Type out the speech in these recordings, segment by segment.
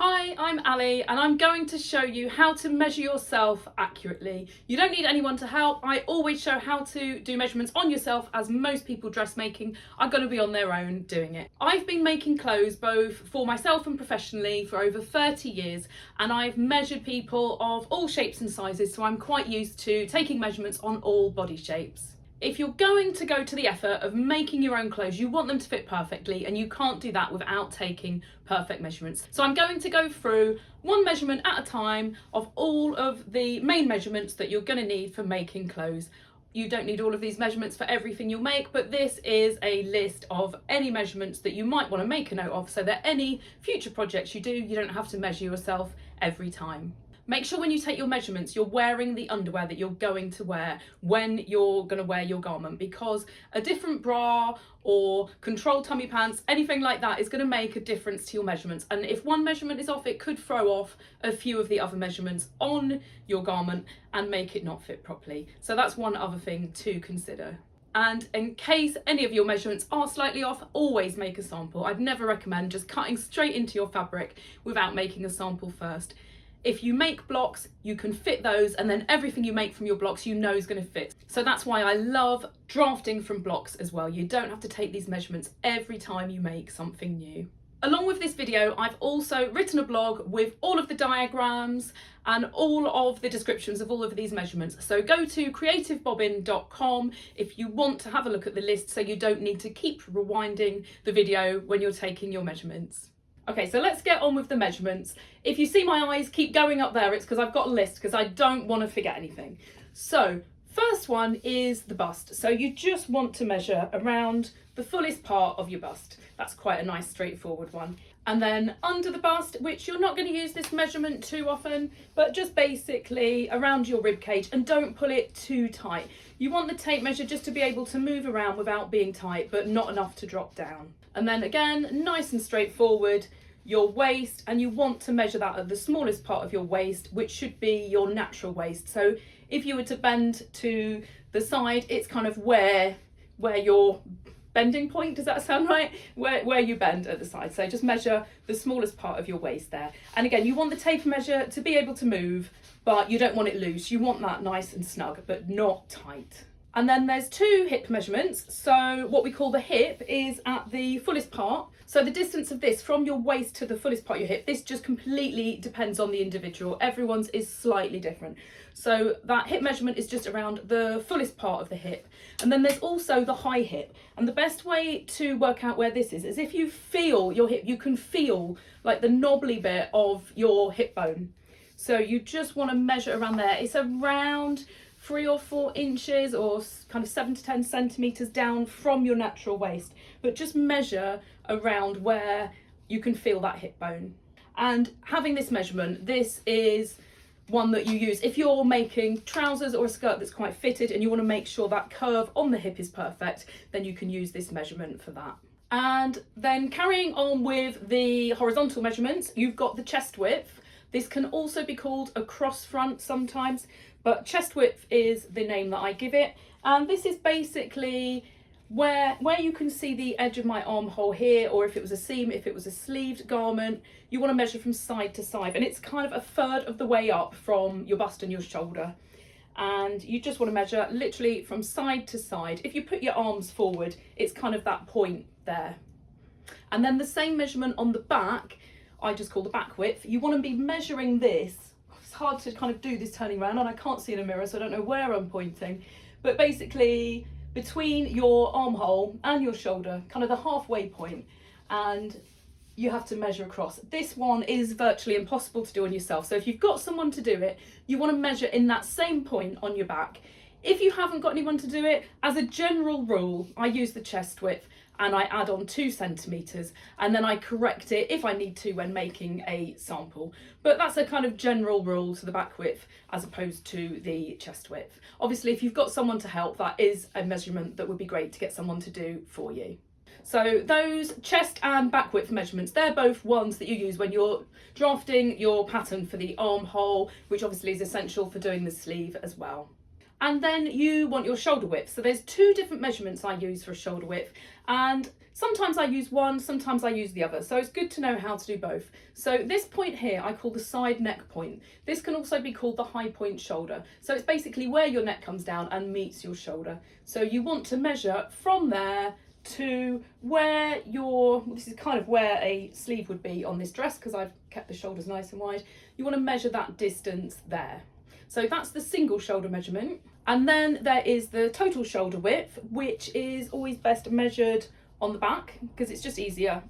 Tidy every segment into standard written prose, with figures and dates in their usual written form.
Hi, I'm Ali and I'm going to show you how to measure yourself accurately. You don't need anyone to help. I always show how to do measurements on yourself, as most people dressmaking are going to be on their own doing it. I've been making clothes both for myself and professionally for over 30 years, and I've measured people of all shapes and sizes, so I'm quite used to taking measurements on all body shapes. If you're going to go to the effort of making your own clothes, you want them to fit perfectly, and you can't do that without taking perfect measurements. So I'm going to go through one measurement at a time of all of the main measurements that you're going to need for making clothes. You don't need all of these measurements for everything you'll make, but this is a list of any measurements that you might want to make a note of, so that any future projects you do, you don't have to measure yourself every time. Make sure when you take your measurements, you're wearing the underwear that you're going to wear when you're going to wear your garment, because a different bra or controlled tummy pants, anything like that, is going to make a difference to your measurements. And if one measurement is off, it could throw off a few of the other measurements on your garment and make it not fit properly. So that's one other thing to consider. And in case any of your measurements are slightly off, always make a sample. I'd never recommend just cutting straight into your fabric without making a sample first. If you make blocks, you can fit those, and then everything you make from your blocks you know is going to fit. So that's why I love drafting from blocks as well. You don't have to take these measurements every time you make something new. Along with this video, I've also written a blog with all of the diagrams and all of the descriptions of all of these measurements. So go to creativebobbin.com if you want to have a look at the list, so you don't need to keep rewinding the video when you're taking your measurements. Okay, so let's get on with the measurements. If you see my eyes keep going up there, it's because I've got a list, because I don't want to forget anything. So first one is the bust. So you just want to measure around the fullest part of your bust. That's quite a nice straightforward one. And then under the bust, which you're not going to use this measurement too often, but just basically around your rib cage, and don't pull it too tight. You want the tape measure just to be able to move around without being tight, but not enough to drop down. And then again, nice and straightforward, your waist, and you want to measure that at the smallest part of your waist, which should be your natural waist. So if you were to bend to the side, it's kind of where your bending point, does that sound right? Where you bend at the side. So just measure the smallest part of your waist there. And again, you want the tape measure to be able to move, but you don't want it loose. You want that nice and snug, but not tight. And then there's two hip measurements. So what we call the hip is at the fullest part. So the distance of this from your waist to the fullest part of your hip, this just completely depends on the individual. Everyone's is slightly different. So that hip measurement is just around the fullest part of the hip. And then there's also the high hip. And the best way to work out where this is if you feel your hip, you can feel like the knobbly bit of your hip bone. So you just want to measure around there. It's around 3 or 4 inches, or kind of 7 to 10 centimeters down from your natural waist, but just measure around where you can feel that hip bone. And having this measurement, this is one that you use if you're making trousers or a skirt that's quite fitted and you want to make sure that curve on the hip is perfect, then you can use this measurement for that. And then carrying on with the horizontal measurements, you've got the chest width. This can also be called a cross front sometimes, but chest width is the name that I give it. And this is basically where you can see the edge of my armhole here, or if it was a seam, if it was a sleeved garment, you want to measure from side to side. And it's kind of a third of the way up from your bust and your shoulder. And you just want to measure literally from side to side. If you put your arms forward, it's kind of that point there. And then the same measurement on the back, I just call the back width. You want to be measuring this. It's hard to kind of do this turning around, and I can't see in a mirror, so I don't know where I'm pointing. But basically between your armhole and your shoulder, kind of the halfway point, and you have to measure across. This one is virtually impossible to do on yourself. So if you've got someone to do it, you want to measure in that same point on your back. If you haven't got anyone to do it, as a general rule, I use the chest width and I add on 2 centimeters, and then I correct it if I need to when making a sample. But that's a kind of general rule to the back width as opposed to the chest width. Obviously, if you've got someone to help, that is a measurement that would be great to get someone to do for you. So those chest and back width measurements, they're both ones that you use when you're drafting your pattern for the armhole, which obviously is essential for doing the sleeve as well. And then you want your shoulder width. So there's 2 different measurements I use for a shoulder width, and Sometimes I use one, sometimes I use the other, so it's good to know how to do both. So this point here I call the side neck point. This can also be called the high point shoulder. So it's basically where your neck comes down and meets your shoulder. So you want to measure from there to where this is kind of where a sleeve would be on this dress, because I've kept the shoulders nice and wide. You want to measure that distance there. So that's the single shoulder measurement. And then there is the total shoulder width, which is always best measured on the back because it's just easier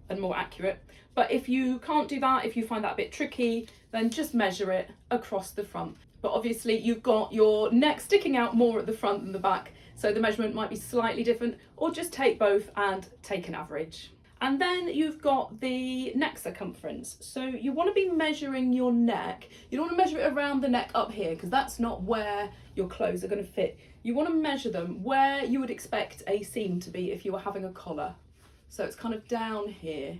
and more accurate. But if you can't do that, if you find that a bit tricky, then just measure it across the front. But obviously you've got your neck sticking out more at the front than the back, so the measurement might be slightly different, or just take both and take an average. And then you've got the neck circumference. So you want to be measuring your neck. You don't want to measure it around the neck up here because that's not where your clothes are going to fit. You want to measure them where you would expect a seam to be if you were having a collar. So it's kind of down here.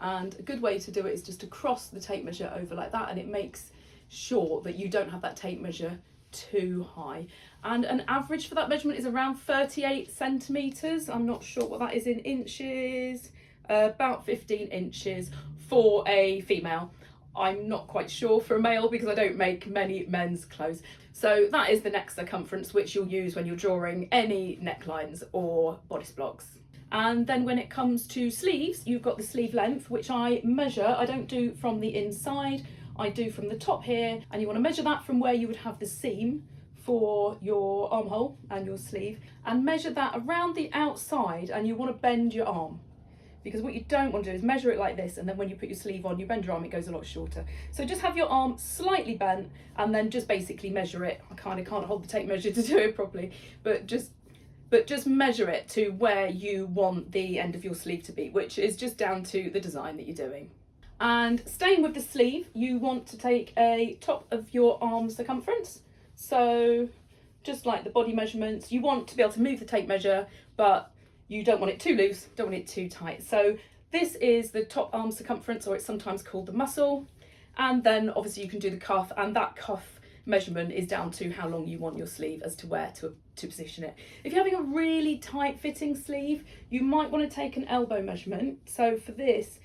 And a good way to do it is just to cross the tape measure over like that, and it makes sure that you don't have that tape measure too high. And an average for that measurement is around 38 centimetres. I'm not sure what that is in inches, about 15 inches for a female. I'm not quite sure for a male because I don't make many men's clothes. So that is the neck circumference, which you'll use when you're drawing any necklines or bodice blocks. And then when it comes to sleeves, you've got the sleeve length, which I measure. I don't do from the inside, I do from the top here, and you want to measure that from where you would have the seam for your armhole and your sleeve, and measure that around the outside, and you want to bend your arm. Because what you don't want to do is measure it like this, and then when you put your sleeve on, you bend your arm, it goes a lot shorter. So just have your arm slightly bent, and then just basically measure it. I kind of can't hold the tape measure to do it properly, but just measure it to where you want the end of your sleeve to be, which is just down to the design that you're doing. And staying with the sleeve, you want to take a top of your arm circumference. So just like the body measurements, you want to be able to move the tape measure, but you don't want it too loose, don't want it too tight. So this is the top arm circumference, or it's sometimes called the muscle. And then obviously you can do the cuff, and that cuff measurement is down to how long you want your sleeve as to where to position it. If you're having a really tight fitting sleeve, you might want to take an elbow measurement. So for this,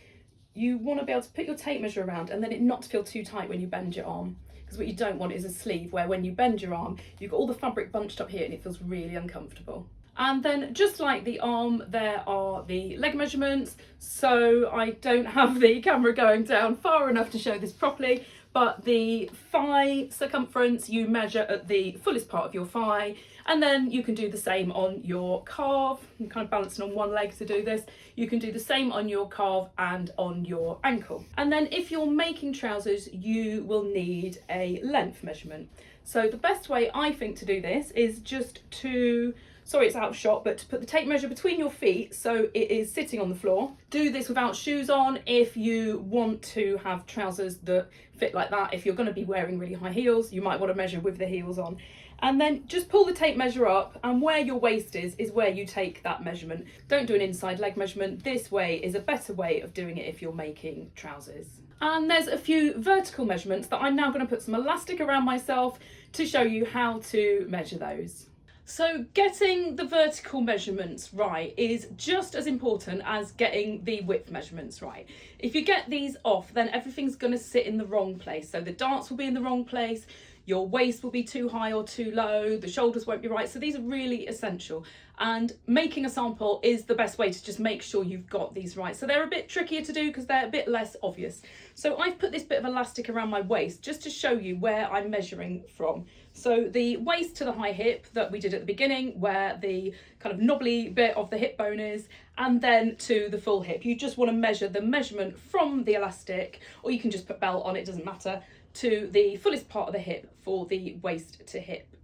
you want to be able to put your tape measure around and then it not to feel too tight when you bend your arm. Because what you don't want is a sleeve where when you bend your arm, you've got all the fabric bunched up here and it feels really uncomfortable. And then just like the arm, there are the leg measurements. So I don't have the camera going down far enough to show this properly, but the thigh circumference, you measure at the fullest part of your thigh, and then you can do the same on your calf. I'm kind of balancing on one leg to do this. You can do the same on your calf and on your ankle. And then if you're making trousers, you will need a length measurement. So the best way I think to do this is just to, sorry it's out of shot, but to put the tape measure between your feet so it is sitting on the floor. Do this without shoes on if you want to have trousers that fit like that. If you're going to be wearing really high heels, you might want to measure with the heels on. And then just pull the tape measure up, and where your waist is where you take that measurement. Don't do an inside leg measurement. This way is a better way of doing it if you're making trousers. And there's a few vertical measurements that I'm now going to put some elastic around myself to show you how to measure those. So getting the vertical measurements right is just as important as getting the width measurements right. If you get these off, then everything's going to sit in the wrong place. So the darts will be in the wrong place, your waist will be too high or too low, the shoulders won't be right. So these are really essential. And making a sample is the best way to just make sure you've got these right. So they're a bit trickier to do because they're a bit less obvious. So I've put this bit of elastic around my waist just to show you where I'm measuring from. So the waist to the high hip that we did at the beginning, where the kind of knobbly bit of the hip bone is, and then to the full hip. You just want to measure the measurement from the elastic, or you can just put belt on, it doesn't matter, to the fullest part of the hip for the waist to hip.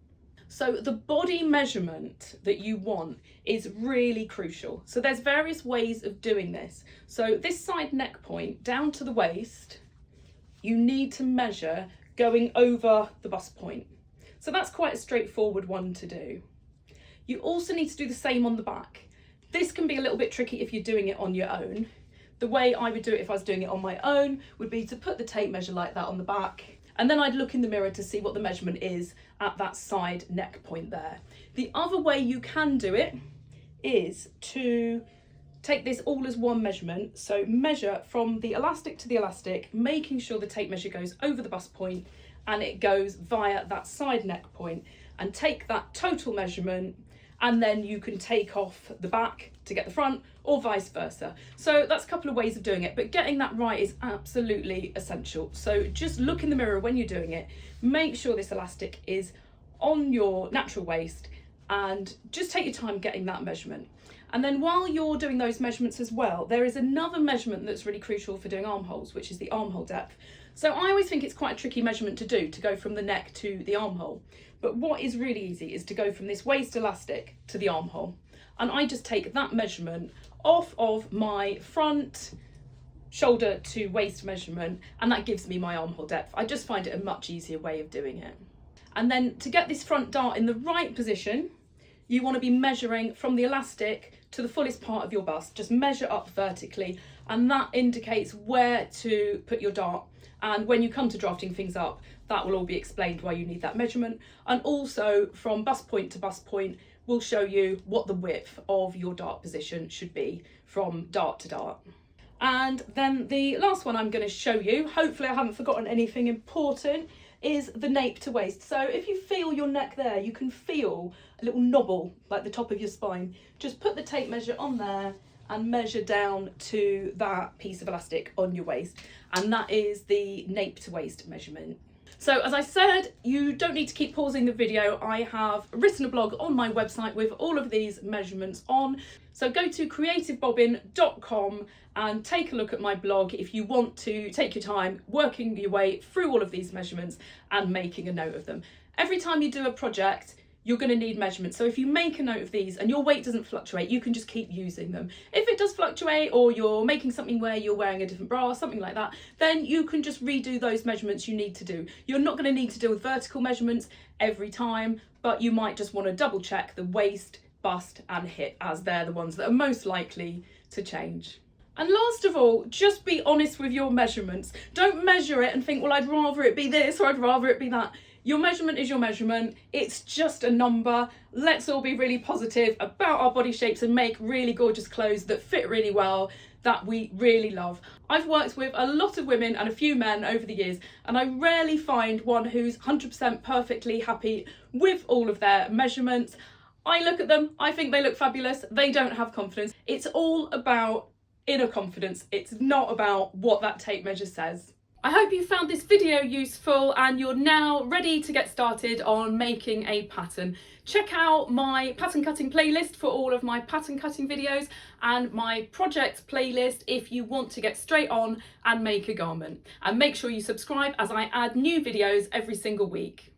So the body measurement that you want is really crucial. So there's various ways of doing this. So this side neck point down to the waist, you need to measure going over the bust point. So that's quite a straightforward one to do. You also need to do the same on the back. This can be a little bit tricky if you're doing it on your own. The way I would do it if I was doing it on my own would be to put the tape measure like that on the back, and then I'd look in the mirror to see what the measurement is at that side neck point there. The other way you can do it is to take this all as one measurement. So measure from the elastic to the elastic, making sure the tape measure goes over the bust point and it goes via that side neck point, and take that total measurement, and then you can take off the back to get the front or vice versa. So that's a couple of ways of doing it, but getting that right is absolutely essential. So just look in the mirror when you're doing it, make sure this elastic is on your natural waist, and just take your time getting that measurement. And then while you're doing those measurements as well, there is another measurement that's really crucial for doing armholes, which is the armhole depth. So I always think it's quite a tricky measurement to do, to go from the neck to the armhole. But what is really easy is to go from this waist elastic to the armhole. And I just take that measurement off of my front shoulder to waist measurement, and that gives me my armhole depth. I just find it a much easier way of doing it. And then to get this front dart in the right position, you want to be measuring from the elastic to the fullest part of your bust. Just measure up vertically, and that indicates where to put your dart. And when you come to drafting things up, that will all be explained why you need that measurement. And also from bust point to bust point, we'll show you what the width of your dart position should be from dart to dart. And then the last one I'm going to show you, hopefully I haven't forgotten anything important, is the nape to waist. So if you feel your neck there, you can feel a little knobble like the top of your spine. Just put the tape measure on there and measure down to that piece of elastic on your waist, and that is the nape to waist measurement. So as I said, you don't need to keep pausing the video. I have written a blog on my website with all of these measurements on. So go to creativebobbin.com and take a look at my blog if you want to take your time working your way through all of these measurements and making a note of them. Every time you do a project, you're going to need measurements. So if you make a note of these and your weight doesn't fluctuate, you can just keep using them. If it does fluctuate, or you're making something where you're wearing a different bra or something like that, then you can just redo those measurements you need to do. You're not going to need to deal with vertical measurements every time, but you might just want to double check the waist, bust and hip, as they're the ones that are most likely to change. And last of all, just be honest with your measurements. Don't measure it and think, well, I'd rather it be this or I'd rather it be that. Your measurement is your measurement. It's just a number. Let's all be really positive about our body shapes and make really gorgeous clothes that fit really well, that we really love. I've worked with a lot of women and a few men over the years, and I rarely find one who's 100% perfectly happy with all of their measurements. I look at them, I think they look fabulous. They don't have confidence. It's all about inner confidence. It's not about what that tape measure says. I hope you found this video useful and you're now ready to get started on making a pattern. Check out my pattern cutting playlist for all of my pattern cutting videos, and my project playlist if you want to get straight on and make a garment. And make sure you subscribe, as I add new videos every single week.